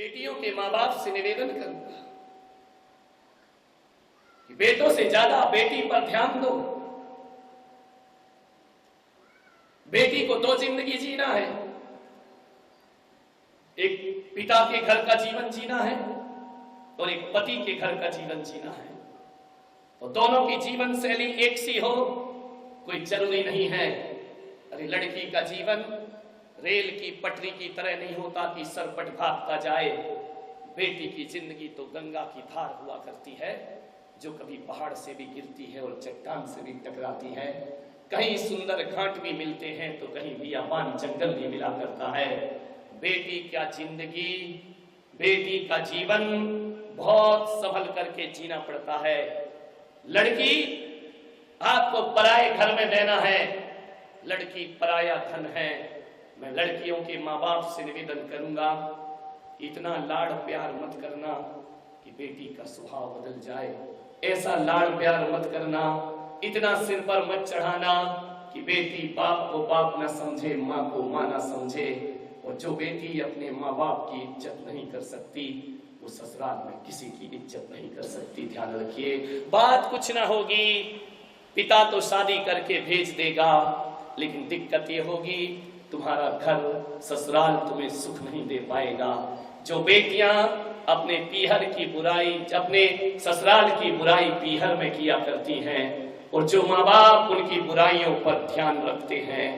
बेटियों के माँ बाप से निवेदन करूंगा कि बेटों से ज्यादा बेटी पर ध्यान दो। बेटी को दो जिंदगी जीना है, एक पिता के घर का जीवन जीना है और एक पति के घर का जीवन जीना है। तो दोनों की जीवन शैली एक सी हो कोई जरूरी नहीं है। अरे लड़की का जीवन रेल की पटरी की तरह नहीं होता कि सरपट भागता जाए। बेटी की जिंदगी तो गंगा की धार हुआ करती है, जो कभी पहाड़ से भी गिरती है और चट्टान से भी टकराती है। कहीं सुंदर घाट भी मिलते हैं तो कहीं बियाबान जंगल भी मिला करता है। बेटी क्या जिंदगी, बेटी का जीवन बहुत संभल करके जीना पड़ता है। लड़की आपको पराये घर में रहना है, लड़की पराया धन है। मैं लड़कियों के माँ बाप से निवेदन करूंगा, इतना लाड़ प्यार मत करना कि बेटी का स्वभाव बदल जाए। ऐसा लाड़ प्यार मत करना, इतना सिर पर मत चढ़ाना कि बेटी बाप को बाप न समझे, माँ को माँ न समझे। और जो बेटी अपने माँ बाप की इज्जत नहीं कर सकती वो ससुराल में किसी की इज्जत नहीं कर सकती। ध्यान रखिए, बात कुछ ना होगी, पिता तो शादी करके भेज देगा, लेकिन दिक्कत ये होगी तुम्हारा घर ससुराल तुम्हें सुख नहीं दे पाएगा। जो बेटियां अपने पीहर की बुराई, अपने ससुराल की बुराई पीहर में किया करती हैं, और जो माँ बाप उनकी बुराइयों पर ध्यान रखते हैं,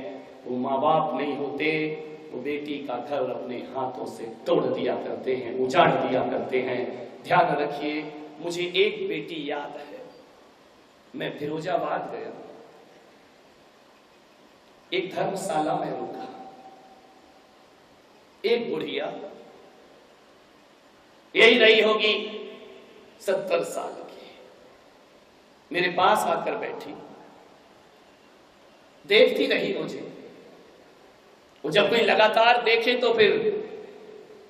वो माँ बाप नहीं होते, वो बेटी का घर अपने हाथों से तोड़ दिया करते हैं, उजाड़ दिया करते हैं। ध्यान रखिए, मुझे एक बेटी याद है, मैं फिरोजाबाद गया, एक धर्मशाला में रुका। एक बुढ़िया यही रही होगी 70 साल की, मेरे पास आकर बैठी, देखती रही मुझे। वो जब कोई लगातार देखे तो फिर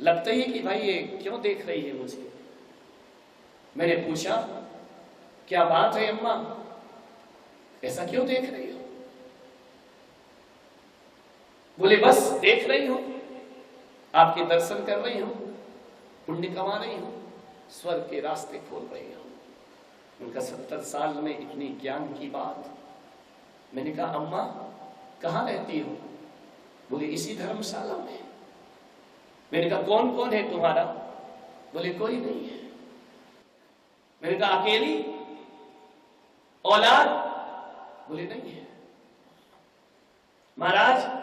लगता ही कि भाई ये क्यों देख रही है मुझे। मैंने पूछा, क्या बात है अम्मा, ऐसा क्यों देख रही हो? बोले बस देख रही हूं, आपके दर्शन कर रही हूं, पुण्य कमा रही हूं, स्वर्ग के रास्ते खोल रही हूं। उनका 70 साल में इतनी ज्ञान की बात। मैंने कहा अम्मा कहां रहती हो? बोले इसी धर्मशाला में। मैंने कहा कौन कौन है तुम्हारा? बोले कोई नहीं है। मैंने कहा अकेली? औलाद? बोले नहीं है। महाराज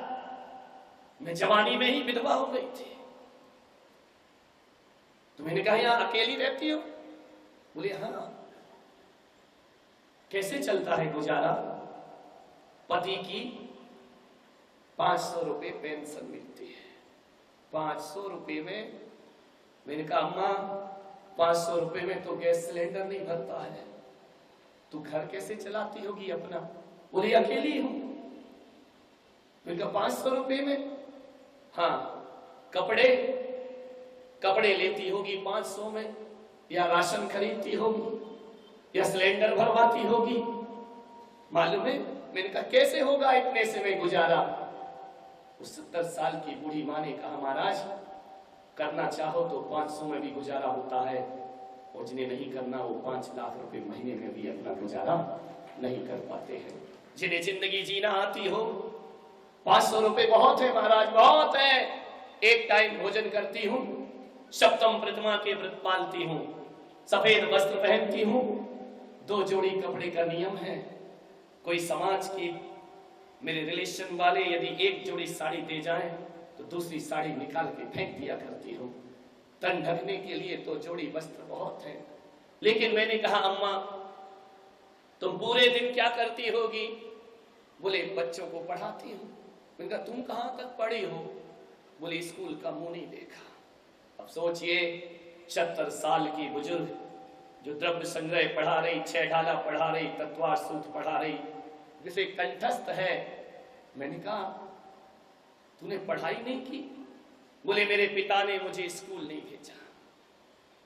मैं जवानी में ही विधवा हो गई थी। तो मैंने कहा यहां अकेली रहती हो? बोले हाँ। कैसे चलता है गुजारा? पति की 500 रुपए पेंशन मिलती है, 500 रुपए में। मैंने कहा अम्मा 500 रुपए में तो गैस सिलेंडर नहीं भरता है, तू घर कैसे चलाती होगी अपना? बोली अकेली हूं। मैंने कहा 500 रुपए में? हाँ। कपड़े लेती होगी 500 में, या राशन खरीदती होगी, या सिलेंडर भरवाती होगी, मालूम है? मैंने कहा कैसे होगा इतने से में गुजारा? उस 70 साल की बूढ़ी माँ ने कहा महाराज करना चाहो तो 500 में भी गुजारा होता है, और जिन्हें नहीं करना वो 5 लाख रुपए महीने में भी अपना गुजारा नहीं कर पाते हैं। जिन्हें जिंदगी जीना आती हो 500 रुपए बहुत है महाराज, बहुत है। एक टाइम भोजन करती हूँ, सप्तम प्रतिमा के व्रत पालती हूँ, सफेद वस्त्र पहनती हूँ, 2 जोड़ी कपड़े का नियम है। कोई समाज की मेरे रिलेशन वाले यदि 1 जोड़ी साड़ी दे जाएं तो दूसरी साड़ी निकाल के फेंक दिया करती हूँ। तन ढकने के लिए तो जोड़ी वस्त्र बहुत है। लेकिन मैंने कहा अम्मा तुम पूरे दिन क्या करती होगी? बोले बच्चों को पढ़ाती हूँ। मैंने कहा तुम कहां तक पढ़ी हो? बोले स्कूल का मुंह नहीं देखा। अब सोचिए 70 साल की बुजुर्ग जो द्रव्य संग्रह पढ़ा रही, 6 ढाला पढ़ा रही, तत्वार सूत्र पढ़ा रही, जिसे कंठस्थ है। मैंने कहा तूने पढ़ाई नहीं की? बोले मेरे पिता ने मुझे स्कूल नहीं भेजा,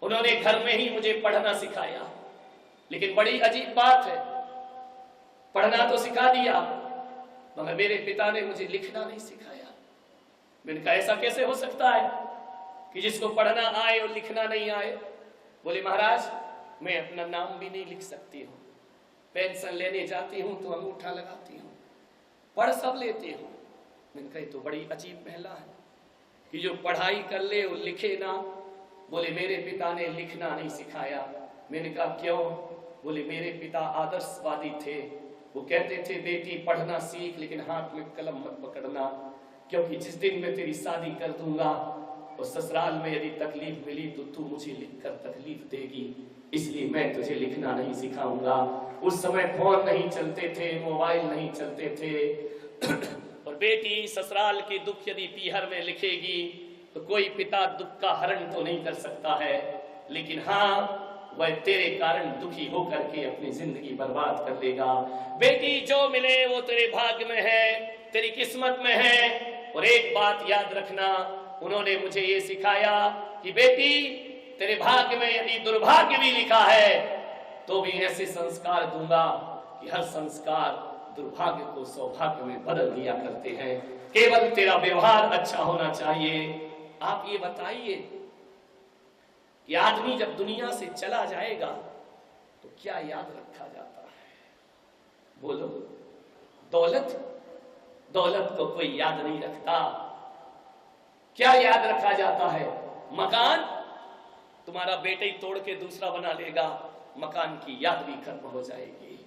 उन्होंने घर में ही मुझे पढ़ना सिखाया। लेकिन बड़ी अजीब बात है, पढ़ना तो सिखा दिया मगर मेरे पिता ने मुझे लिखना नहीं सिखाया। मैंने कहा ऐसा कैसे हो सकता है? कि जिसको पढ़ना आए और लिखना नहीं आए। बोले महाराज मैं अपना नाम भी नहीं लिख सकती हूँ, पेंशन लेने जाती हूँ तो अंगूठा लगाती हूँ, पढ़ सब लेती हूँ। मैंने कही तो बड़ी अजीब महिला है कि जो पढ़ाई कर ले और लिखे ना। बोले मेरे पिता ने लिखना नहीं सिखाया। मैंने कहा क्यों? बोले मेरे पिता आदर्शवादी थे, वो कहते थे बेटी पढ़ना सीख लेकिन हाथ में कलम मत पकड़ना, क्योंकि जिस दिन मैं तेरी शादी कर दूंगा और ससुराल में यदि तकलीफ मिली तो तू मुझे लिखकर तकलीफ देगी, इसलिए मैं तुझे लिखना नहीं सिखाऊंगा। उस समय फोन नहीं चलते थे, मोबाइल नहीं चलते थे और बेटी ससुराल के दुख यदि पीहर में लिखेगी तो कोई पिता दुख का हरण तो नहीं कर सकता है, लेकिन हाँ वह तेरे कारण दुखी होकर के अपनी जिंदगी बर्बाद कर लेगा। बेटी जो मिले वो तेरे भाग्य में है, तेरी किस्मत में है। और एक बात याद रखना, उन्होंने मुझे ये सिखाया कि बेटी तेरे भाग्य में यदि दुर्भाग्य भी लिखा है तो भी ऐसे संस्कार दूंगा कि हर संस्कार दुर्भाग्य को सौभाग्य में बदल दिया करते हैं। केवल तेरा व्यवहार अच्छा होना चाहिए। आप ये बताइए कि आदमी जब दुनिया से चला जाएगा तो क्या याद रखा जाता है? बोलो। दौलत? दौलत को कोई याद नहीं रखता। क्या याद रखा जाता है? मकान? तुम्हारा बेटे ही तोड़ के दूसरा बना लेगा, मकान की याद भी खत्म हो जाएगी।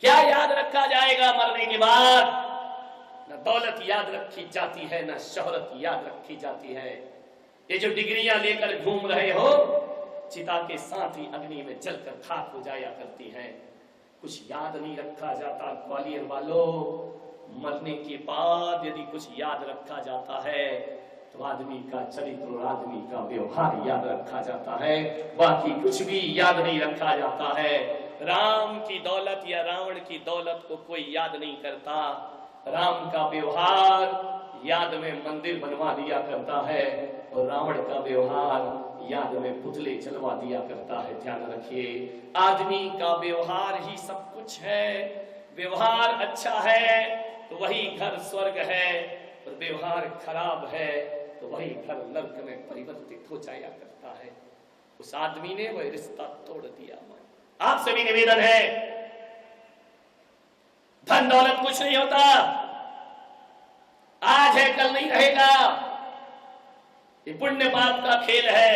क्या याद रखा जाएगा मरने के बाद? न दौलत याद रखी जाती है, न शोहरत याद रखी जाती है। ये जो डिग्रियां लेकर घूम रहे हो, चिता के साथ ही अग्नि में जलकर खाक हो जाया करती हैं। कुछ याद नहीं रखा जाता। ग्वालियर वालों, मरने के बाद यदि कुछ याद रखा जाता है तो आदमी का चरित्र और आदमी का व्यवहार याद रखा जाता है, बाकी कुछ भी याद नहीं रखा जाता है। राम की दौलत या रावण की दौलत को कोई याद नहीं करता। राम का व्यवहार याद में मंदिर बनवा दिया करता है और रावण का व्यवहार याद में पुतले चलवा दिया करता है। ध्यान रखिए, आदमी का व्यवहार ही सब कुछ है। व्यवहार अच्छा है तो वही घर स्वर्ग है, और व्यवहार खराब है तो वही घर नर्क में परिवर्तित हो जाया करता है। उस आदमी ने वह रिश्ता तोड़ दिया। आपसे भी निवेदन है, धन दौलत कुछ नहीं होता, आज है कल नहीं रहेगा। ये पुण्य पाप का खेल है।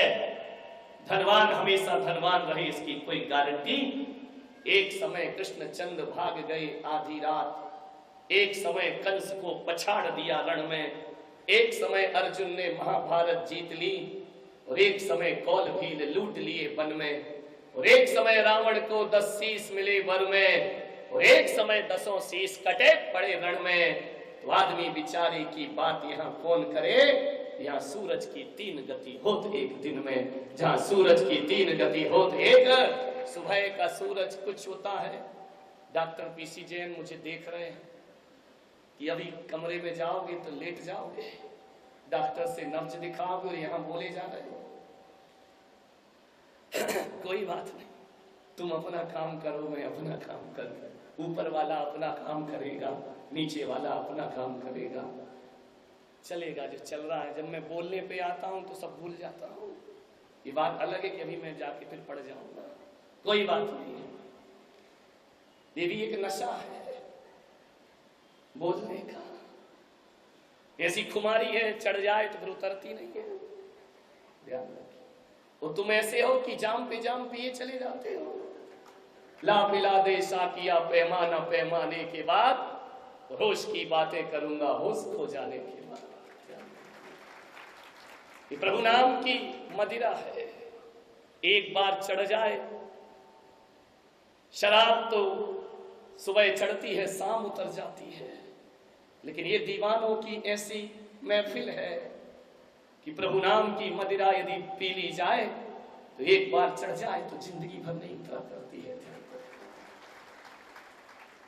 धनवान हमेशा धनवान रहे इसकी कोई गारंटी। एक समय कृष्णचंद्र भाग गए आधी रात, एक समय कंस को पछाड़ दिया रण में, एक समय अर्जुन ने महाभारत जीत ली, और एक समय कौल भील लूट लिए वन में, और एक समय रावण को 10 शीश मिले वर में, और एक समय 10 शीश कटे पड़े रण में। तो आदमी बिचारे की बात यहाँ कौन करे? यहाँ सूरज की 3 गति होत एक दिन में। जहाँ सूरज की 3 गति होत एक, सुबह का सूरज कुछ होता है। डॉक्टर पीसी जैन मुझे देख रहे हैं कि अभी कमरे में जाओगे तो लेट जाओगे, डॉक्टर से नब्ज दिखाओगे और यहाँ बोले जा रहे हो। कोई बात नहीं, तुम अपना काम करो, मैं अपना काम करूं। ऊपर वाला अपना काम करेगा, नीचे वाला अपना काम करेगा, चलेगा जो चल रहा है। जब मैं बोलने पे आता हूं तो सब भूल जाता हूं। ये बात अलग है कि अभी मैं जाके फिर पढ़ जाऊंगा, कोई बात नहीं है। ये भी एक नशा है बोलने का। ऐसी खुमारी है, चढ़ जाए तो फिर उतरती नहीं है। ध्यान रखिए। और तुम ऐसे हो कि जाम पे जाम पिए चले जाते हो। ला पिला दे साकिया पैमाना, पैमाने के बाद होश की बातें करूंगा होश खो जाने के बाद। ये प्रभु नाम की मदिरा है, एक बार चढ़ जाए। शराब तो सुबह चढ़ती है, शाम उतर जाती है, लेकिन ये दीवानों की ऐसी महफिल है कि प्रभु नाम की मदिरा यदि पी ली जाए तो एक बार चढ़ जाए तो जिंदगी भर नहीं उतरा करती है।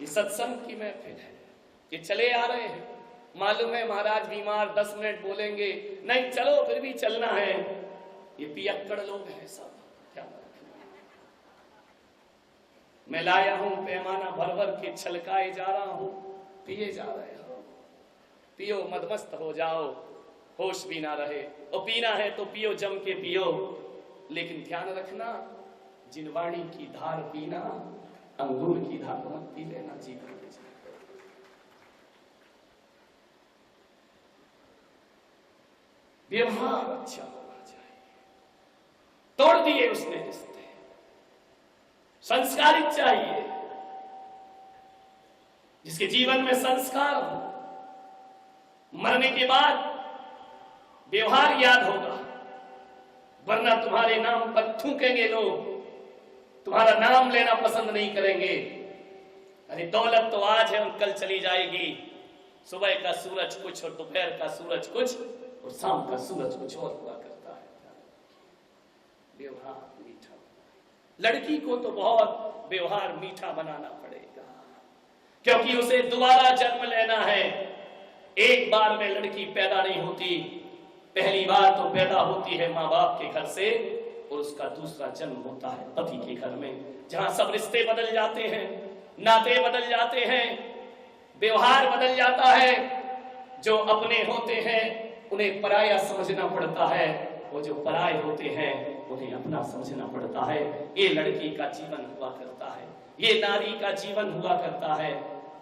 ये सत्संग की महफिल है। ये चले आ रहे हैं, मालूम है महाराज बीमार, 10 मिनट बोलेंगे, नहीं चलो फिर भी चलना है। ये पियक्कड़ लोग हैं सब। क्या मैं लाया हूं पैमाना भर भर के, छलकाए जा रहा हूं, पिए जा रहे हो। पियो मदमस्त हो जाओ, होश भी ना रहे। और पीना है तो पियो, जम के पियो, लेकिन ध्यान रखना जिनवाणी की धार पीना, अंगूर की धार मत पी लेना जीवन में। व्यवहार अच्छा होना चाहिए। तोड़ दिए उसने रिश्ते, संस्कारित चाहिए, जिसके जीवन में संस्कार हो। मरने के बाद व्यवहार याद होगा, वरना तुम्हारे नाम पर थूकेंगे लोग, तुम्हारा नाम लेना पसंद नहीं करेंगे। अरे दौलत तो आज है और कल चली जाएगी। सुबह का सूरज कुछ और दोपहर का सूरज कुछ और शाम का सूरज कुछ और हुआ करता है। व्यवहार मीठा, लड़की को तो बहुत व्यवहार मीठा बनाना पड़ेगा, क्योंकि उसे दोबारा जन्म लेना है। एक बार में लड़की पैदा नहीं होती, पहली बार तो पैदा होती है माँ बाप के घर से, और उसका दूसरा जन्म होता है पति के घर में, जहां सब रिश्ते बदल जाते हैं, नाते बदल जाते हैं, व्यवहार बदल जाता है। जो अपने होते हैं उन्हें पराया समझना पड़ता है, वो जो पराये होते हैं उन्हें अपना समझना पड़ता है। ये लड़की का जीवन हुआ करता है, ये नारी का जीवन हुआ करता है।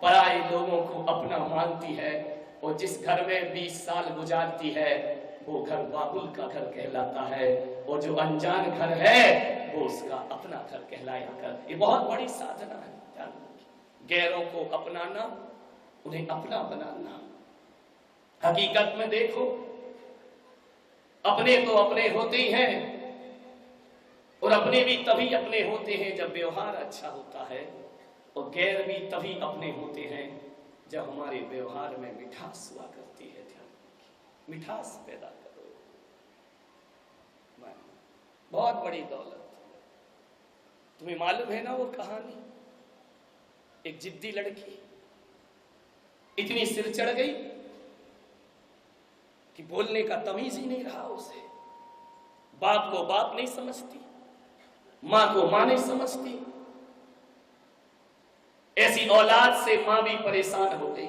पराये लोगों को अपना मानती है, और जिस घर में 20 साल गुजारती है वो घर बाबुल का घर कहलाता है, और जो अनजान घर है वो उसका अपना घर कहलाया कर। ये बहुत बड़ी साधना है। गैरों को अपनाना, उन्हें अपना बनाना। हकीकत में देखो, अपने तो अपने होते ही हैं, और अपने भी तभी अपने होते हैं जब व्यवहार अच्छा होता है, और गैर भी तभी अपने होते हैं जब हमारे व्यवहार में मिठास हुआ करती है। ध्यान, मिठास पैदा करो। बहुत बड़ी दौलत। तुम्हें मालूम है ना वो कहानी, एक जिद्दी लड़की इतनी सिर चढ़ गई कि बोलने का तमीज ही नहीं रहा उसे। बाप को बाप नहीं समझती, मां को मां नहीं समझती। ऐसी औलाद से मां भी परेशान हो गई।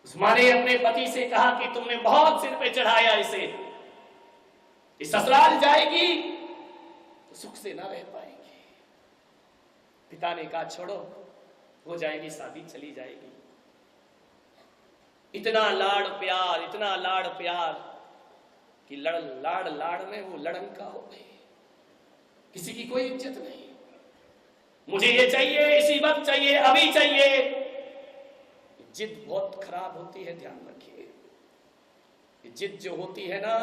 उस मां ने अपने पति से कहा कि तुमने बहुत सिर पे चढ़ाया इसे, इस ससुराल जाएगी तो सुख से ना रह पाएगी। पिता ने कहा छोड़ो, हो जाएगी शादी, चली जाएगी। इतना लाड़ प्यार, इतना लाड़ प्यार कि लाड़ लाड़ में वो लड़ंका हो गई। किसी की कोई इज्जत नहीं, मुझे ये चाहिए, इसी वक्त चाहिए, अभी चाहिए। जिद बहुत खराब होती है, ध्यान रखिए। जिद जो होती है ना,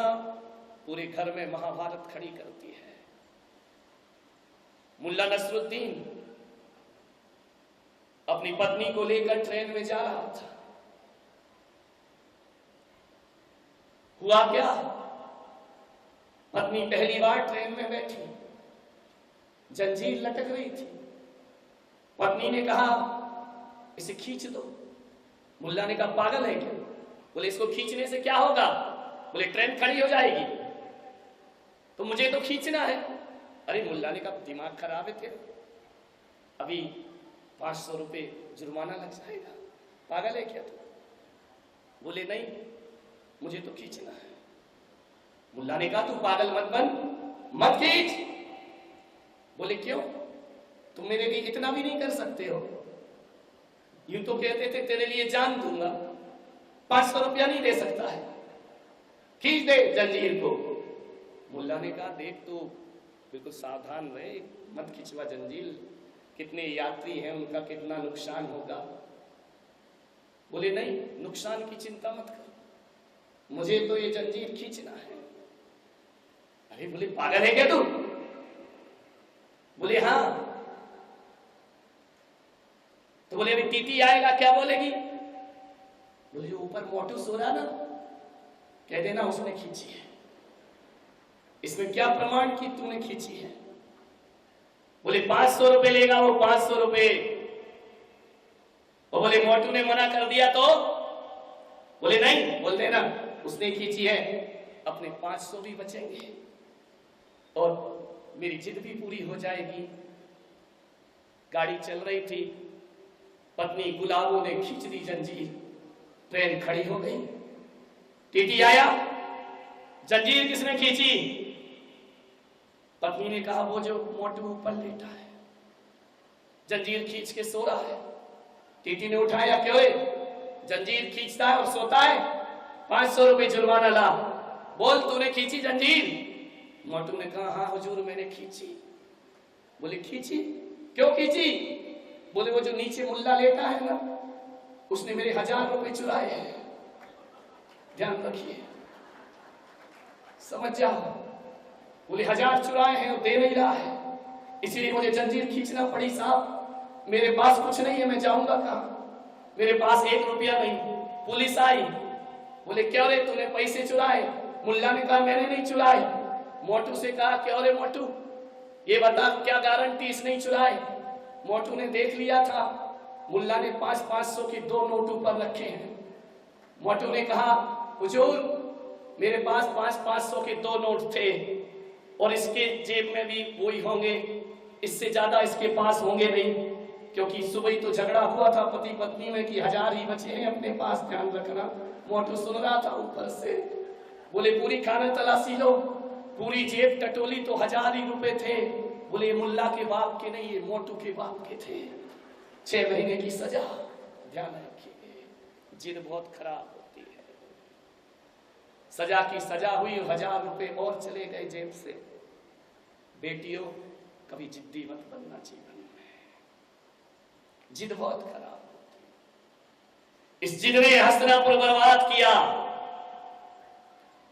पूरे घर में महाभारत खड़ी करती है। मुल्ला नसरुद्दीन अपनी पत्नी को लेकर ट्रेन में जा रहा था। हुआ क्या, पत्नी पहली बार ट्रेन में बैठी, जंजीर लटक रही थी। पत्नी ने कहा इसे खींच दो। मुल्ला ने कहा पागल है क्या? बोले इसको खींचने से क्या होगा? बोले ट्रेन खड़ी हो जाएगी। तो मुझे तो खींचना है। अरे मुल्ला ने कहा दिमाग खराब है तेरा, अभी 500 रुपए जुर्माना लग जाएगा, पागल है क्या तू? बोले नहीं, मुझे तो खींचना है। मुल्ला ने कहा तू पागल मत बन, मत खींच। बोले क्यों? तुम मेरे लिए इतना भी नहीं कर सकते हो? यूं तो कहते थे तेरे लिए जान दूंगा, 500 रुपया नहीं दे सकता है, खींच दे जंजीर को। मुल्ला ने कहा देख तू बिल्कुल सावधान रहे, मत खिंचवा जंजीर, कितने यात्री हैं, उनका कितना नुकसान होगा। बोले नहीं, नुकसान की चिंता मत कर, मुझे तो ये जंजीर खींचना है। अरे बोले पागल है क्या तू? बोले हाँ। तो बोले अभी टीटी आएगा, क्या बोलेगी? बोले जो ऊपर मोटू सो रहा ना, कह देना उसने खींची है। इसमें क्या प्रमाण कि तूने खींची है? बोले 500 रुपए लेगा वो, 500 रुपए। और बोले मोटू ने मना कर दिया तो? बोले नहीं, बोल देना उसने खींची है, अपने 500 भी बचेंगे और मेरी जिद भी पूरी हो जाएगी। गाड़ी चल रही थी, पत्नी गुलाबों ने खींच दी जंजीर, ट्रेन खड़ी हो गई। टीटी आया, जंजीर किसने खींची? पत्नी ने कहा वो जो मोटू ऊपर लेटा है, जंजीर खींच के सो रहा है। टीटी ने उठाया, क्यों रे जंजीर खींचता है और सोता है? 500 रुपए जुर्माना ला। बोल तूने खींची जंजीर? मोटू ने कहा हाँ हुजूर मैंने खींची। बोले खींची, क्यों खींची? बोले वो जो नीचे मुल्ला लेटा है ना, उसने मेरे 1000 रुपए चुराए हैं। ध्यान रखिए, समझ जाओ। बोले 1000 चुराए हैं और दे नहीं रहा है, इसीलिए मुझे जंजीर खींचना पड़ी। साहब मेरे पास कुछ नहीं है, मैं जाऊंगा कहां? मेरे पास 1 रुपया नहीं। पुलिस आई, बोले क्यों रे तूने पैसे चुराए? मुल्ला ने कहा मैंने नहीं चुराए। मोटू से कहा क्यों रे मोटू, ये बता क्या गारंटी इसने चुराए? मोटू ने देख लिया था, मुल्ला ने 500 के 2 नोट ऊपर रखे हैं। मोटू ने कहा हुजूर मेरे पास 500 के 2 नोट थे और इसके जेब में भी वही होंगे, इससे ज्यादा इसके पास होंगे नहीं, क्योंकि सुबह ही तो झगड़ा हुआ था पति पत्नी में कि 1000 ही बचे हैं अपने पास, ध्यान रखना। मोटू सुन रहा था ऊपर से। बोले पूरी खाना तलाशी लो, पूरी जेब टटोली तो 1000 ही रुपए थे। बोले मुल्ला के बाप के नहीं, ये मोटू के बाप के थे। 6 महीने की सजा। ध्यान रखिए, जिद बहुत खराब होती है। सजा की सजा हुई, 1000 रुपए और चले गए जेब से। बेटियों कभी जिद्दी मत बनना जीवन में, जिद बहुत खराब होती है। इस जिद ने हस्तिनापुर बर्बाद किया,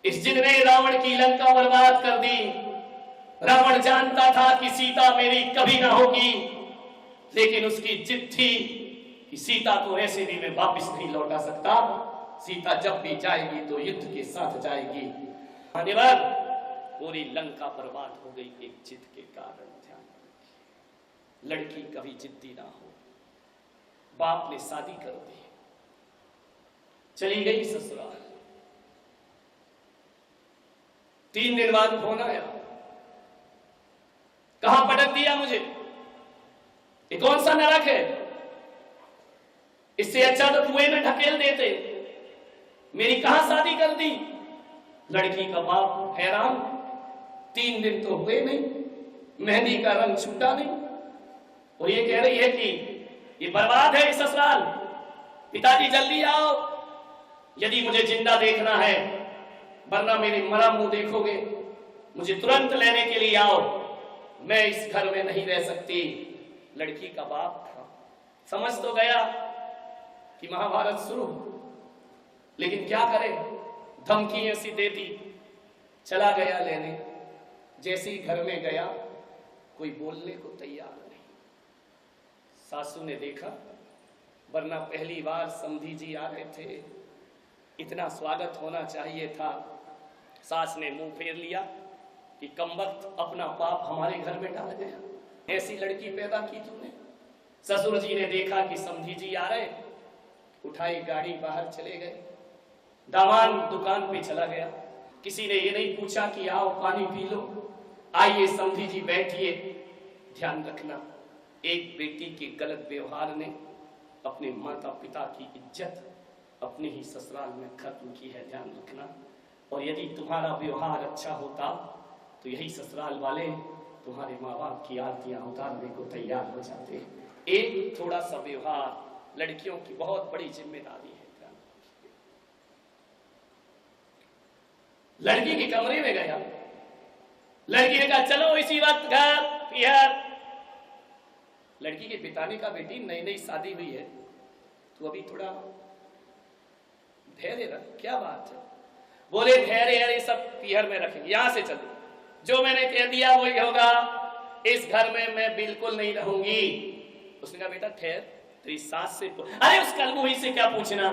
इस जिद ने रावण की लंका बर्बाद कर दी। रावण जानता था कि सीता मेरी कभी ना होगी, लेकिन उसकी जिद थी कि सीता को ऐसे भी मैं वापस नहीं लौटा सकता। सीता जब भी जाएगी तो युद्ध के साथ जाएगी। मान्यवर पूरी लंका बर्बाद हो गई एक जिद के कारण। ध्यान रखिए, लड़की कभी जिद्दी ना हो। बाप ने शादी कर दी, चली गई ससुराल। 3 दिन बाद फोन आया, कहां पटक दिया मुझे, ये कौन सा नरक है? इससे अच्छा तो कुएं में ढकेल देते, मेरी कहां शादी कर दी? लड़की का बाप हैरान, 3 दिन तो हुए नहीं, मेहंदी का रंग छूटा नहीं, और ये कह रही है कि ये बर्बाद है ससुराल। पिताजी जल्दी आओ, यदि मुझे जिंदा देखना है, वरना मेरे मरा मुंह देखोगे, मुझे तुरंत लेने के लिए आओ, मैं इस घर में नहीं रह सकती। लड़की का बाप था, समझ तो गया कि महाभारत शुरू, लेकिन क्या करे, धमकी ऐसी दे दी। चला गया लेने, जैसे ही घर में गया कोई बोलने को तैयार नहीं। सासू ने देखा, वरना पहली बार समधी जी आ रहे थे, इतना स्वागत होना चाहिए था। सास ने मुंह फेर लिया कि कमबख्त अपना पाप हमारे घर में डाल गया, ऐसी लड़की पैदा की तूने। ससुर जी ने देखा कि समधी जी आ रहे, उठाई गाड़ी बाहर चले गए। दामाद दुकान पे चला गया, किसी ने ये नहीं पूछा कि आओ पानी पी लो, आइए समधी जी बैठिए। ध्यान रखना, एक बेटी के गलत व्यवहार ने अपने माता पिता की इज्जत अपने ही ससुराल में खत्म की है। ध्यान रखना, और यदि तुम्हारा व्यवहार अच्छा होता तो यही ससुराल वाले तुम्हारे माँ बाप की आरतियां उतारने को तैयार हो जाते। एक थोड़ा सा व्यवहार लड़कियों की बहुत बड़ी जिम्मेदारी है। लड़की के कमरे में गया, लड़की ने कहा चलो इसी वक्त घर पियर। लड़की के पिता ने कहा बेटी नई नई शादी हुई है, तू अभी थोड़ा धैर्य रख। क्या बात है? बोले धैर्य सब पियर में रखेंगे, यहां से चलो, जो मैंने कह दिया वही होगा, इस घर में मैं बिल्कुल नहीं रहूंगी। उसने कहा बेटा ठहर, तेरी सास से अरे उस कलमुही से क्या पूछना,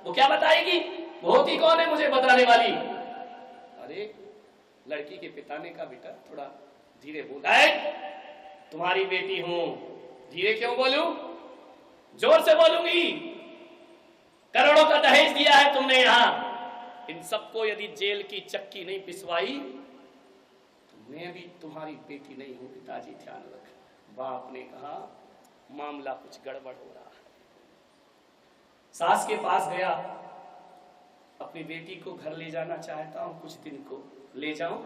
वो क्या बताएगी, वो होती कौन है मुझे बताने वाली। अरे लड़की के पिता ने कहा बेटा थोड़ा धीरे बोल। तुम्हारी बेटी हूं, धीरे क्यों बोलूं, जोर से बोलूंगी। करोड़ों का दहेज दिया है तुमने यहां, इन सबको यदि जेल की चक्की नहीं पिसवाई तो मैं भी तुम्हारी बेटी नहीं हूं। पिताजी ध्यान रख। बाप ने कहा मामला कुछ गड़बड़ हो रहा है। सास के पास गया, अपनी बेटी को घर ले जाना चाहता हूं, कुछ दिन को ले जाऊं।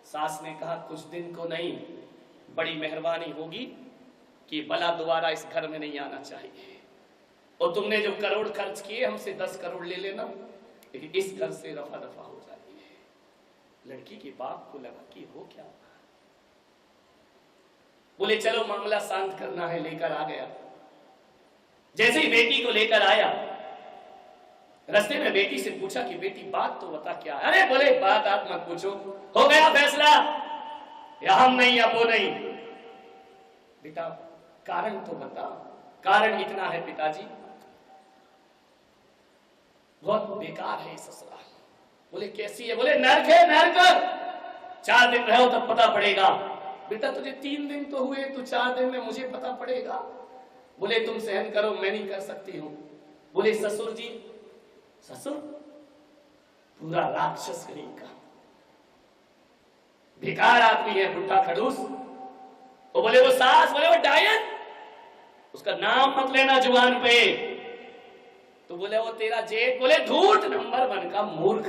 सास ने कहा कुछ दिन को नहीं, बड़ी मेहरबानी होगी कि भला दोबारा इस घर में नहीं आना चाहिए, और तुमने जो करोड़ खर्च किए हमसे 10 करोड़ ले लेना, लेकिन इस घर से रफा दफा हो जाइए। लड़की के बाप को लगा कि हो क्या, बोले चलो मामला शांत करना है, लेकर आ गया। जैसे ही बेटी को लेकर आया, रास्ते में बेटी से पूछा कि बेटी बात तो बता क्या है। अरे बोले बात आप मत पूछो, हो गया फैसला, या हम नहीं या वो नहीं। बेटा कारण तो बता। कारण इतना है पिताजी, बहुत बेकार है ससुराल। बोले कैसी है? बोले नर्क है, नर्क। 4 दिन रहो तब पता पड़ेगा। बेटा तुझे 3 दिन तो हुए, तो 4 दिन में मुझे पता पड़ेगा। बोले तुम सहन करो, मैं नहीं कर सकती हूं। बोले ससुर जी, ससुर पूरा राक्षस कहीं का बेकार आदमी है, बुढ़ा खड़ूस। वो बोले वो सास, बोले वो डायन, उसका नाम मत लेना जुबान पे। तो बोले वो तेरा जेठ। बोले धूर्त नंबर 1 का मूर्ख,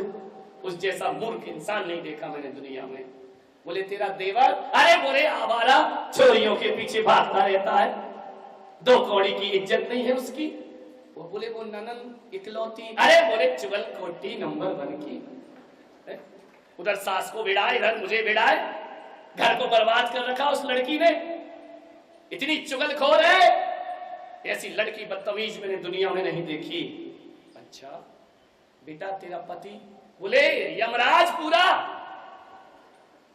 उस जैसा मूर्ख इंसान नहीं देखा मैंने दुनिया में। बोले तेरा देवर। अरे बोले आवारा, चोरियों के पीछे भागता रहता है, 2 कौड़ी की इज्जत नहीं है उसकी। वो बोले वो ननन इकलौती। अरे बोले चुगल कोटी नंबर 1 की। उधर सास को भिड़ाए, इधर मुझे भिड़ाए, घर को बर्बाद कर रखा उस लड़की ने। इतनी चुगलखोर है, ऐसी लड़की बदतमीज मैंने दुनिया में नहीं देखी। अच्छा बेटा तेरा पति? बोले यमराज पूरा।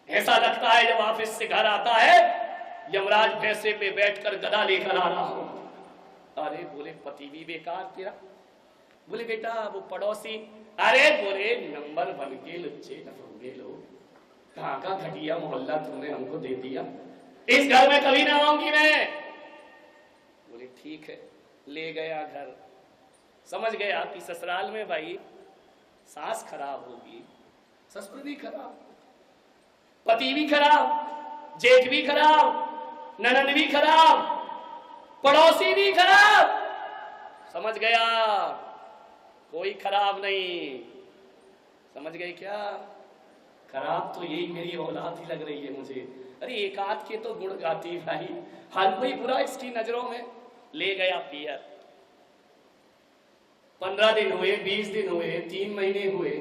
ऐसा लगता है जब ऑफिस से घर आता है यमराज भैंसे पे बैठकर गदा लेकर आ रहा हो। अरे बोले पति भी बेकार तेरा। बोले बेटा वो पड़ोसी। अरे बोले नंबर 1 के लुच्चे नफंगे लोग, कहाँ का घटिया मोहल्ला तुमने हमको दे दिया, इस घर में कभी ना आऊंगी मैं। बोले ठीक है। ले गया घर, समझ गया कि ससुराल में भाई सास खराब होगी, ससुर भी खराब, पति भी खराब, जेठ भी खराब, ननद भी खराब, पड़ोसी भी खराब। समझ गया कोई खराब नहीं। समझ गए क्या? खराब तो यही मेरी औलाद ही लग रही है मुझे। अरे एक आध के तो गुण गाती भाई, हर कोई बुरा इसकी नजरों में। ले गया पियर। 15 दिन हुए, 20 दिन हुए, 3 महीने हुए,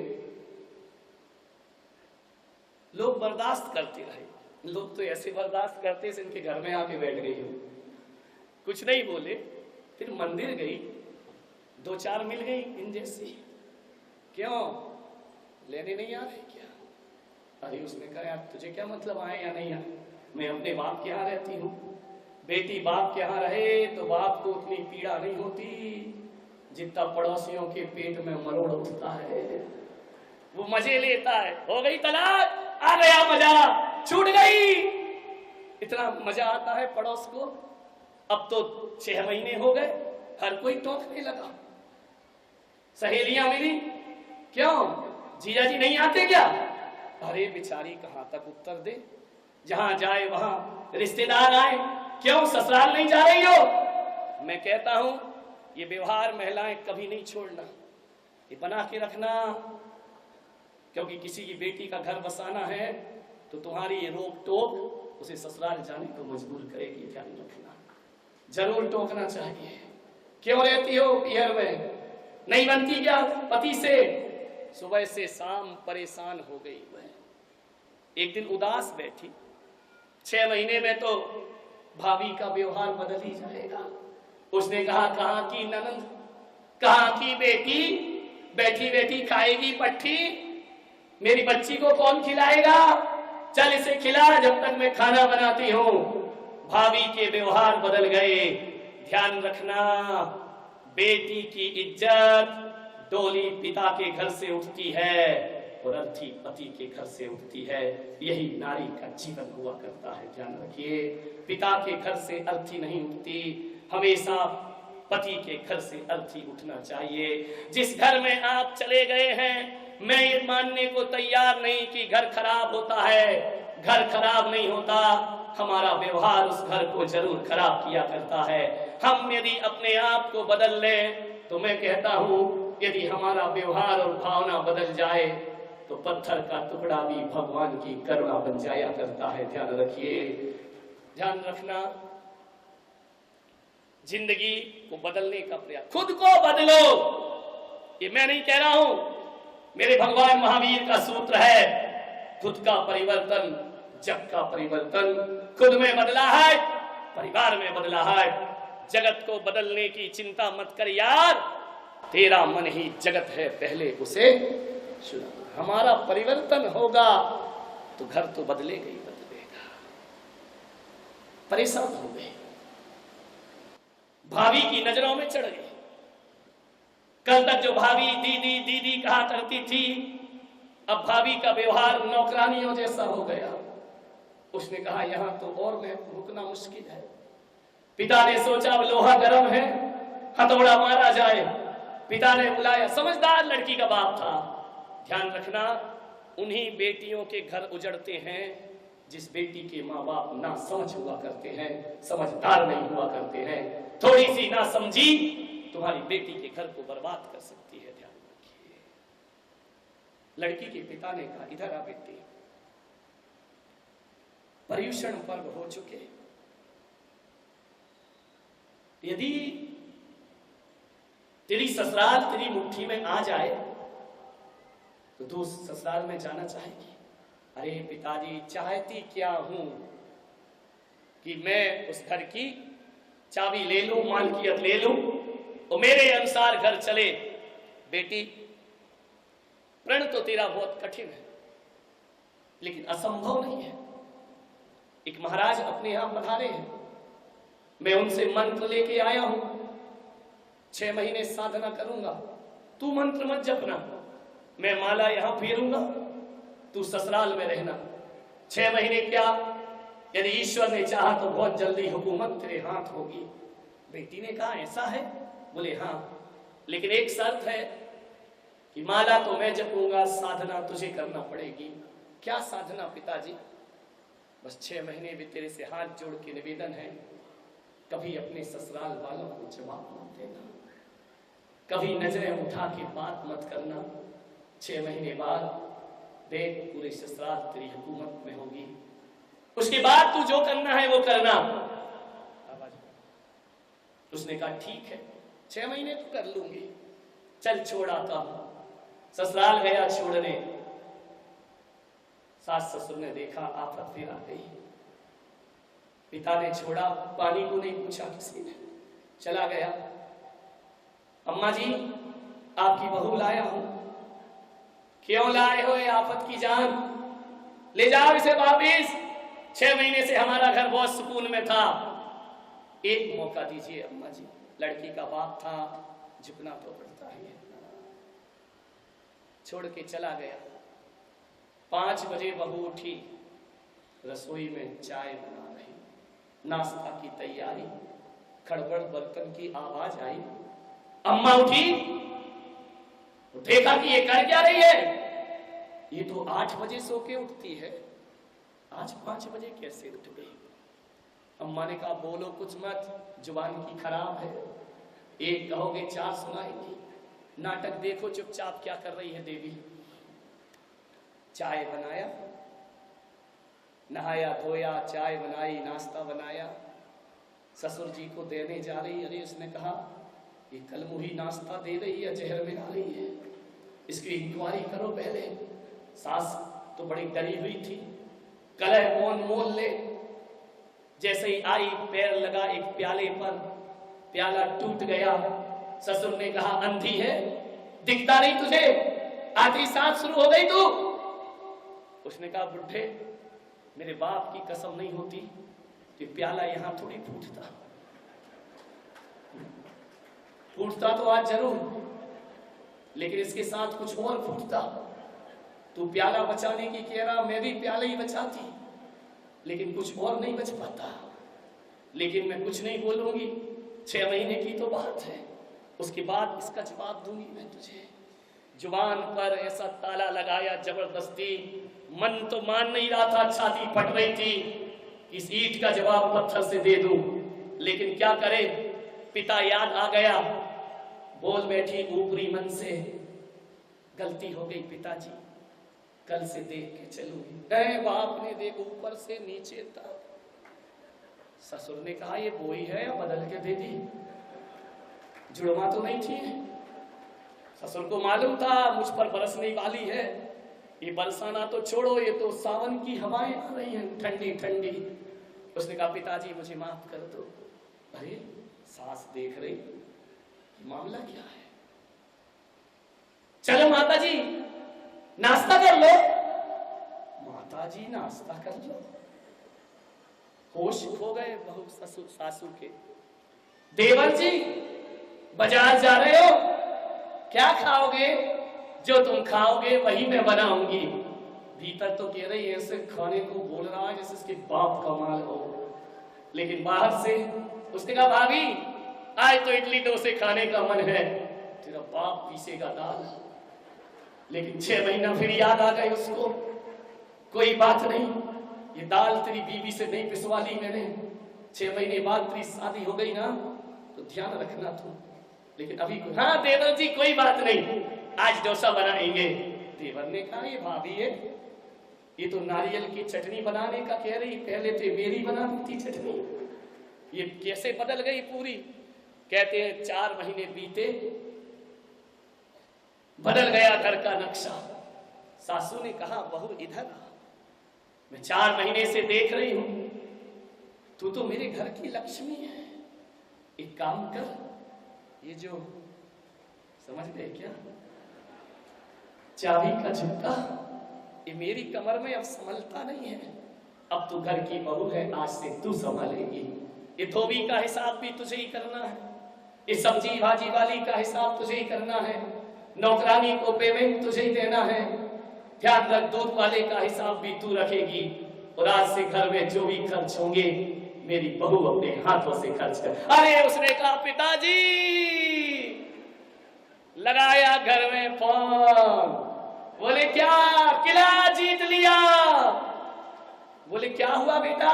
लोग बर्दाश्त करते रहे। लोग तो ऐसे बर्दाश्त करते से इनके घर में आके बैठ गई हो, कुछ नहीं बोले। फिर मंदिर गई, 2-4 मिल गई इन जैसी। क्यों लेने नहीं आ रहे क्या? अरे उसने कहा यार तुझे क्या मतलब आए या नहीं आए, मैं अपने बाप के यहाँ रहती हूँ। बेटी बाप के यहाँ रहे तो बाप को उतनी पीड़ा नहीं होती जितना पड़ोसियों के पेट में मरोड़ उठता है, वो मजे लेता है। हो गई तलाक, आ गया मजा, छूट गई। इतना मजा आता है पड़ोस को। अब तो 6 महीने हो गए, हर कोई टोकने लगा। सहेलियां मिली, क्यों जीजा जी नहीं आते क्या? अरे बेचारी कहां तक उत्तर दे, जहां जाए वहां रिश्तेदार आए, क्यों ससुराल नहीं जा रही हो? मैं कहता हूं ये व्यवहार महिलाएं कभी नहीं छोड़ना, ये बना के रखना, क्योंकि किसी की बेटी का घर बसाना है तो तुम्हारी ये रोक टोक उसे ससुराल जाने को मजबूर करेगी। ध्यान रखना, जरूर टोकना चाहिए। क्यों रहती हो पियर में? नहीं बनती क्या पति से? सुबह से शाम परेशान हो गई वह, एक दिन उदास बैठी। 6 महीने में तो भाभी का व्यवहार बदल ही जाएगा। उसने कहा कहाँ की ननद, कहाँ की बेटी, बैठी बैठी खाएगी पट्टी, मेरी बच्ची को कौन खिलाएगा? चल इसे खिला जब तक मैं खाना बनाती हूँ। भाभी के व्यवहार बदल गए। ध्यान रखना, बेटी की इज्जत डोली पिता के घर से उठती है और अर्थी पति के घर से उठती है। यही नारी का जीवन हुआ करता है। ध्यान रखिए, पिता के घर से अर्थी नहीं उठती, हमेशा पति के घर से अर्थी उठना चाहिए। जिस घर में आप चले गए हैं, मैं ये मानने को तैयार नहीं कि घर खराब होता है। घर खराब नहीं होता, हमारा व्यवहार उस घर को जरूर खराब किया करता है। हम यदि अपने आप को बदल लें तो मैं कहता हूं यदि हमारा व्यवहार और भावना बदल जाए तो पत्थर का टुकड़ा भी भगवान की करुणा बन जाया करता है। ध्यान रखिए, ध्यान रखना। जिंदगी को बदलने का प्रयास, खुद को बदलो। ये मैं नहीं कह रहा हूं, मेरे भगवान महावीर का सूत्र है, खुद का परिवर्तन जग का परिवर्तन। खुद में बदला है, परिवार में बदला है। जगत को बदलने की चिंता मत कर यार, तेरा मन ही जगत है, पहले उसे सुना। हमारा परिवर्तन होगा तो घर तो बदलेगा ही बदलेगा। परेशान हो गए, भाभी की नजरों में चढ़ गए। कल तक जो भाभी दीदी दीदी कहा करती थी, अब भाभी का व्यवहार नौकरानियों जैसा हो गया। उसने कहा यहां तो और में रुकना मुश्किल है। पिता ने सोचा अब लोहा गर्म है, हथौड़ा मारा जाए। पिता ने बुलाया, समझदार लड़की का बाप था। ध्यान रखना, उन्हीं बेटियों के घर उजड़ते हैं जिस बेटी के माँ बाप ना समझ हुआ करते हैं, समझदार नहीं हुआ करते हैं। थोड़ी सी ना समझी तुम्हारी बेटी के घर को बर्बाद कर सकती है। ध्यान रखिए। लड़की के पिता ने कहा इधर आ बेटी, पर्युषण पर्व हो चुके, यदि तेरी ससुराल तेरी मुट्ठी में आ जाए तो तू ससुराल में जाना चाहेगी? अरे पिताजी, चाहती क्या हूं कि मैं उस घर की चाबी ले लूं, मालकियत ले लूं और मेरे अनुसार घर चले। बेटी, प्रण तो तेरा बहुत कठिन है लेकिन असंभव नहीं है। एक महाराज अपने यहां पधारे हैं, मैं उनसे मंत्र लेके आया हूं। 6 महीने साधना करूंगा, तू मंत्र मत जपना, मैं माला यहां फेरूंगा, तू ससुराल में रहना। 6 महीने क्या, यदि ईश्वर ने चाहा तो बहुत जल्दी हुकूमत तेरे हाथ होगी। बेटी ने कहा ऐसा है? बोले हाँ, लेकिन एक शर्त है कि माला तो मैं जपूंगा, साधना तुझे करना पड़ेगी। क्या साधना पिताजी? बस 6 महीने भी तेरे से हाथ जोड़ के निवेदन है, कभी अपने ससुराल वालों को जवाब मत देना, कभी नजरें उठा के बात मत करना। 6 महीने बाद देख पूरे ससुराल तेरी हुकूमत में होगी, उसके बाद तू जो करना है वो करना। उसने कहा ठीक है, 6 महीने तो कर लूंगी, चल छोड़ आता हूं। ससुराल गया छोड़ने, सास ससुर ने देखा आफत फिर आ गई। पिता ने छोड़ा, पानी को नहीं पूछा किसी ने, चला गया। अम्मा जी, आपकी बहू लाया हूं। क्यों लाए हो ये आफत की जान? ले जाओ इसे वापिस। 6 महीने से हमारा घर बहुत सुकून में था, एक मौका दीजिए अम्मा जी। लड़की का बाप था, झुकना तो पड़ता ही है। छोड़ के चला गया। 5 बजे बहू उठी, रसोई में चाय बना रही, नाश्ता की तैयारी, खड़बड़ बर्तन की आवाज आई। अम्मा उठी, देखा कि ये कर क्या रही है? ये तो 8 बजे सो के उठती है, आज 5 बजे कैसे उठ गई? अम्मा ने कहा बोलो कुछ मत, जुबान की खराब है, एक कहोगे 4 सुनाएगी। नाटक देखो चुपचाप क्या कर रही है देवी। चाय बनाया, नहाया धोया, चाय बनाई, नाश्ता बनाया, ससुर जी को देने जा रही। अरे उसने कहा ये कल मुही नाश्ता दे रही है, जहर मिला रही है, इसकी इंक्वायरी करो पहले। सास तो बड़ी डरी हुई थी, कलह कौन मोल ले। जैसे ही आई, पैर लगा एक प्याले पर, प्याला टूट गया। ससुर ने कहा अंधी है, दिखता नहीं तुझे, आखिरी सांस शुरू हो गई तू। उसने कहा बुढ़े, मेरे बाप की कसम नहीं होती कि प्याला यहां थोड़ी फूटता, फूटता तो आज जरूर, लेकिन इसके साथ कुछ और फूटता। तू प्याला बचाने की कह रहा, मैं भी प्याला ही बचाती, लेकिन कुछ और नहीं बच पाता। लेकिन मैं कुछ नहीं बोलूंगी, 6 महीने की तो बात है, उसके बाद इसका जवाब दूंगी मैं तुझे। जुबान पर ऐसा ताला लगाया जबरदस्ती, मन तो मान नहीं रहा था, छाती फट रही थी, इस ईंट का जवाब पत्थर से दे दूं, लेकिन क्या करे, पिता याद आ गया। बोल बैठी ऊपरी मन से, गलती हो गई पिताजी, कल से देख के चलूंगी। अरे बाप ने देख ऊपर से नीचे तक। ससुर ने कहा ये बोई है या बदल के दे दी, जुड़वा तो नहीं थी। ससुर को मालूम था मुझ पर बरसने वाली है, ये बरसाना तो छोड़ो, ये तो सावन की हवाएं आ रही हैं ठंडी ठंडी। उसने कहा पिताजी मुझे माफ कर दो। अरे सास देख रही, मामला क्या है? चलो माता जी नाश्ता कर लो। माता जी नाश्ता कर लो। होश खो गए बहू ससुर सासू के। देवर जी बाजार जा रहे हो, क्या खाओगे? जो तुम खाओगे वही मैं बनाऊंगी। भीतर तो कह रही है ऐसे खाने को बोल रहा है जैसे इसके बाप का माल हो, लेकिन बाहर से उसने कहा भाभी आज तो इडली डोसे खाने का मन है। तेरा बाप पीसेगा दाल। लेकिन 6 महीना फिर याद आ गए उसको, कोई बात नहीं, ये दाल तेरी बीवी से नहीं पिसवा ली मैंने। 6 महीने बाद तेरी शादी हो गई ना तो ध्यान रखना तू। लेकिन अभी हाँ देवर जी कोई बात नहीं, आज डोसा बनाएंगे। देवर ने कहा ये भाभी है, ये तो नारियल की चटनी बनाने का कह रही, पहले तो मेरी बनाती थी चटनी, ये कैसे बदल गई पूरी। कहते हैं 4 महीने बीते, बदल गया घर का नक्शा। सासू ने कहा बहू इधर आ, मैं 4 महीने से देख रही हूं, तू तो मेरे घर की लक्ष्मी है। एक काम कर, ये जो समझ गए क्या, चाबी का झुमका ये मेरी कमर में अब संभलता नहीं है। अब तू घर की बहू है, आज से तू संभालेगी। ये धोबी का हिसाब भी तुझे ही करना है, ये सब्जी भाजी वाली का हिसाब तुझे ही करना है, नौकरानी को पेमेंट तुझे ही देना है। ध्यान रख दूध वाले का हिसाब भी तू रखेगी। और आज से घर में जो भी खर्च होंगे मेरी बहू अपने हाथों से खर्च कर। अरे उसने कहा पिताजी, लगाया घर में फोन। बोले क्या, किला जीत लिया। बोले क्या हुआ बेटा?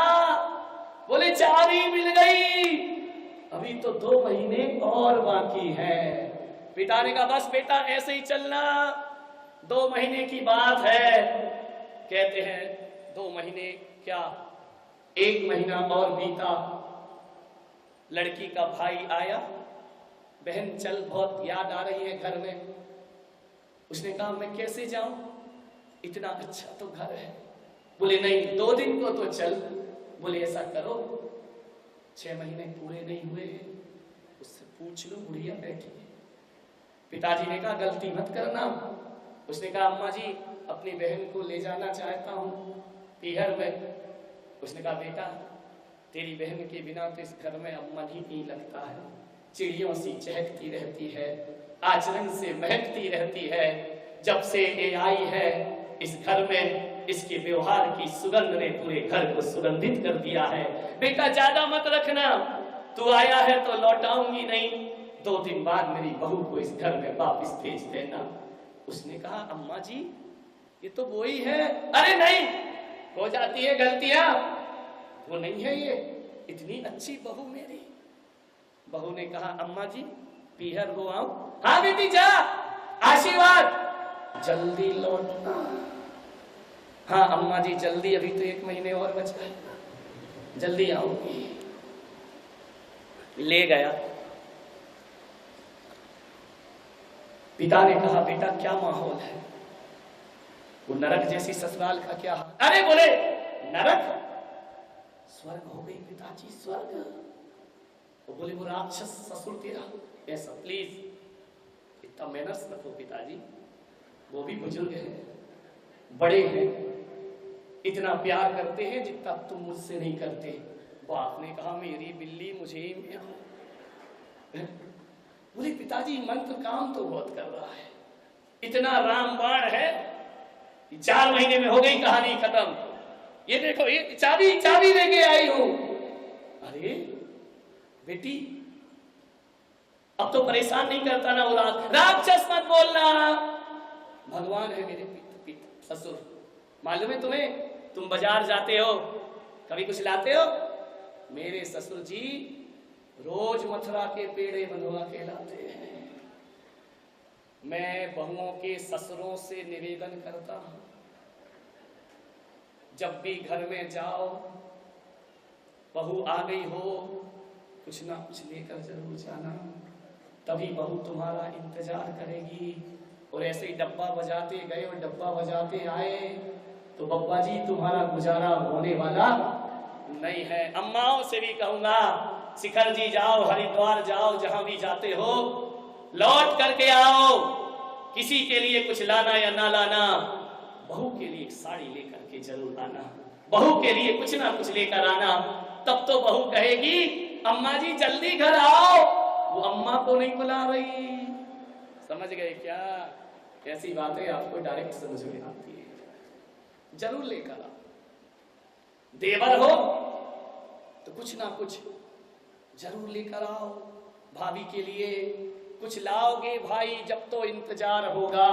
बोले चाबी मिल गई, अभी तो 2 महीने और बाकी है। पिता ने कहा बस बेटा ऐसे ही चलना, 2 महीने की बात है। कहते हैं 2 महीने क्या 1 महीना और बीता। लड़की का भाई आया, बहन चल बहुत याद आ रही है घर में। उसने कहा मैं कैसे जाऊं, इतना अच्छा तो घर है। बोले नहीं 2 दिन को तो चल। बोले ऐसा करो 6 महीने पूरे नहीं हुए उससे पूछ लो, बुढ़िया बैठी है। पिताजी ने कहा गलती मत करना। उसने कहा अम्मा जी अपनी बहन को ले जाना चाहता हूँ पीहर में। उसने कहा बेटा तेरी बहन के बिना तो इस घर में अब मन ही नहीं लगता है, चिड़ियों सी चहकती रहती है, आचरण से महकती रहती है। जब से ये आई है इस घर में, इसके व्यवहार की सुगंध ने पूरे घर को सुगंधित कर दिया है। बेटा ज्यादा मत रखना, तू आया है तो लौटाऊंगी नहीं, 2 दिन बाद मेरी बहू को इस घर में वापस भेज देना। उसने कहा अम्मा जी ये तो वही है। अरे नहीं, हो जाती है गलतियां, वो नहीं है ये, इतनी अच्छी बहू मेरी। बहू ने कहा अम्मा जी पीहर हो आऊं? हाँ बेटी जा, आशीर्वाद, जल्दी लौटना। हाँ अम्मा जी जल्दी, अभी तो 1 महीने और बचा है, जल्दी आऊंगी। ले गया। पिता ने कहा बेटा क्या माहौल है? वो नरक जैसी ससुराल का क्या हाल? अरे बोले नरक, स्वर्ग हो गई पिताजी, स्वर्ग। वो बोले वो राक्षस ससुर तेरा ऐसा, प्लीज इतना मैनर्स रखो पिताजी, वो भी बुजुर्ग हैं, बड़े हैं, इतना प्यार करते हैं जितना तुम मुझसे नहीं करते। बाप ने कहा मेरी बिल्ली मुझे ही म्याऊं। बोले पिताजी मंत्र काम तो बहुत कर रहा है, इतना रामबाण है, 4 महीने में हो गई कहानी खत्म। ये देखो ये चाबी लेके आई हूं। अरे बेटी अब तो परेशान नहीं करता ना वो राक्षस मत बोलना, भगवान है मेरे ससुर। मालूम है तुम्हें, तुम बाजार जाते हो कभी कुछ लाते हो? मेरे ससुर जी रोज मथुरा के पेड़े बनवा के लाते हैं। मैं बहुओं के ससुरों से निवेदन करता हूं, जब भी घर में जाओ, बहू आ गई हो, कुछ ना कुछ लेकर जरूर जाना, तभी बहू तुम्हारा इंतजार करेगी। और ऐसे ही डब्बा बजाते गए और डब्बा बजाते आए तो बब्बा जी तुम्हारा गुजारा होने वाला नहीं है। अम्माओं से भी कहूंगा, शिखर जी जाओ, हरिद्वार जाओ, जहां भी जाते हो लौट करके आओ। किसी के लिए कुछ लाना या ना लाना, बहू के लिए एक साड़ी लेकर के जरूर आना, बहू के लिए कुछ ना कुछ लेकर आना। तब तो बहू कहेगी अम्मा जी जल्दी घर आओ, वो अम्मा को नहीं बुला रही। समझ गए क्या? ऐसी बातें आपको डायरेक्ट समझ में आती है। जरूर लेकर आओ। देवर हो तो कुछ ना कुछ जरूर लेकर आओ। भाभी के लिए कुछ लाओगे भाई, जब तो इंतजार होगा।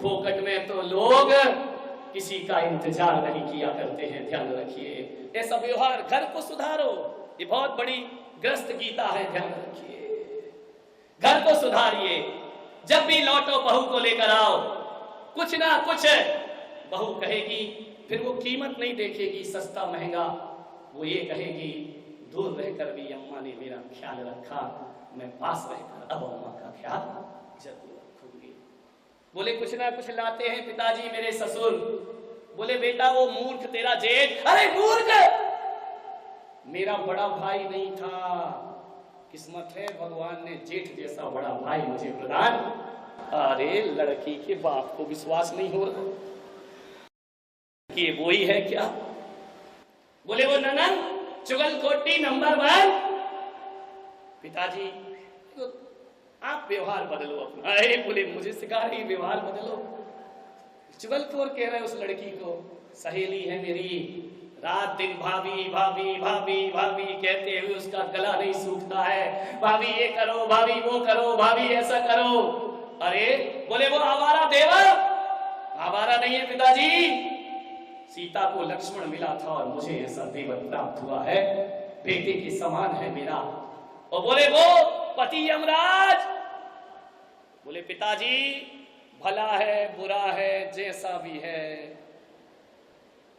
फोकट में तो लोग किसी का इंतजार नहीं किया करते हैं, ध्यान रखिए। ऐसा व्यवहार, घर को सुधारो, ये बहुत बड़ी ग्रस्त गीता है, ध्यान रखिए। घर को सुधारिए। जब भी लौटो बहू को लेकर आओ, कुछ ना कुछ बहू कहेगी। फिर वो कीमत नहीं देखेगी सस्ता महंगा, वो ये कहेगी दूर रहकर भी अम्मा ने मेरा ख्याल रखा, मैं पास रहकर अब अम्मा का ख्याल जरूर रखूंगी। बोले कुछ ना कुछ लाते हैं पिताजी मेरे ससुर। बोले बेटा वो मूर्ख तेरा जेठ। अरे मूर्ख, मेरा बड़ा भाई नहीं था, किस्मत है भगवान ने जेठ जैसा बड़ा भाई मुझे प्रदान। अरे लड़की के बाप को विश्वास नहीं हो रहा कि वो ही है क्या? बोले वो ननद चुगलखोटी नंबर 1। पिताजी आप व्यवहार बदलो अपना। अरे बोले मुझे सिखा रही व्यवहार बदलो। चुगलखोर कह रहे उस लड़की को, सहेली है मेरी, रात दिन भाभी भाभी भाभी भाभी कहते हुए उसका गला नहीं सूखता है। भाभी ये करो, भाभी वो करो, भाभी ऐसा करो। अरे बोले वो आवारा देवर। आवारा नहीं है पिताजी, सीता को लक्ष्मण मिला था और मुझे ऐसा देवर प्राप्त हुआ है, बेटे के समान है मेरा। और बोले वो पति यमराज। बोले पिताजी भला है बुरा है जैसा भी है,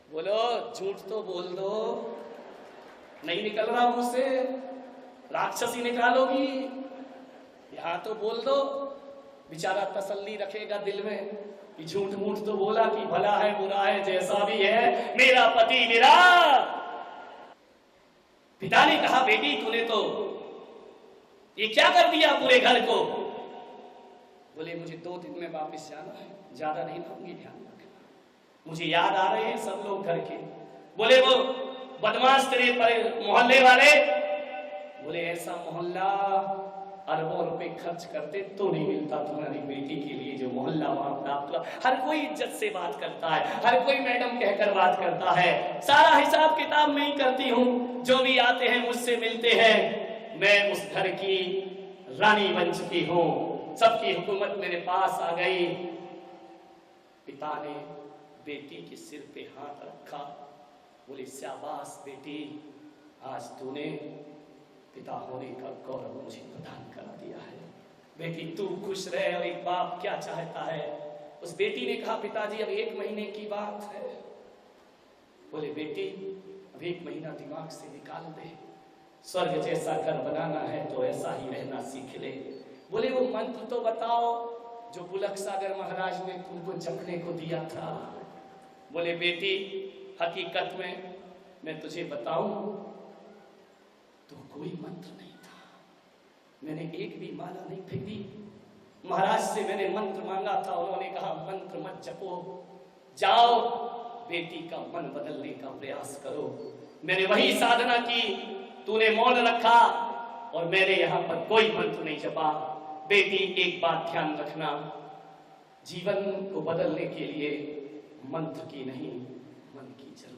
बोलो झूठ तो बोल दो। नहीं निकल रहा मुझसे, राक्षसी निकालोगी, यहां तो बोल दो। बेचारा तसल्ली रखेगा दिल में कि झूठ मूठ तो बोला कि भला है बुरा है जैसा भी है मेरा पति मेरा। पिता ने कहा बेटी तूने तो ये क्या कर दिया पूरे घर को। बोले मुझे 2 दिन में वापस जाना है, ज्यादा नहीं रहूंगी, ध्यान रखना। मुझे याद आ रहे हैं सब लोग घर के। बोले वो बदमाश तेरे पर मोहल्ले वाले। बोले ऐसा मोहल्ला अरबों रुपए खर्च करते तो नहीं मिलता तुम्हारी बेटी के लिए जो मोहल्ला वहां प्राप्त हुआ। हर कोई इज्जत से बात करता है, हर कोई मैडम कहकर बात करता है, सारा हिसाब किताब मैं ही करती हूँ। जो भी आते हैं मुझसे मिलते हैं, मैं उस घर की रानी बन चुकी हूँ, सबकी हुकूमत मेरे पास आ गई। पिता ने बेटी के सिर पे हाथ रखा। बोले शाबाश बेटी, आज तूने पिता होने का गौरव मुझे प्रदान कर दिया है। बेटी तू खुश रहे। और एक बाप क्या चाहता है। उस बेटी ने कहा पिताजी अब 1 महीने की बात है। बोले बेटी अब 1 महीना दिमाग से निकाल दे, स्वर्ग जैसा घर बनाना है तो ऐसा ही रहना सीख ले। बोले वो मंत्र तो बताओ जो बुलक सागर महाराज ने तुमको जपने को दिया था। बोले बेटी हकीकत में मैं तुझे बताऊं तो कोई मंत्र नहीं था, मैंने एक भी माला नहीं फेंकी। महाराज से मैंने मंत्र मांगा था, उन्होंने कहा मंत्र मत जपो, जाओ बेटी का मन बदलने का प्रयास करो। मैंने वही साधना की, तूने मौन रखा और मैंने यहाँ पर कोई मंत्र नहीं जपा। बेटी एक बात ध्यान रखना, जीवन को बदलने के लिए मंत्र की नहीं मन की जरूरत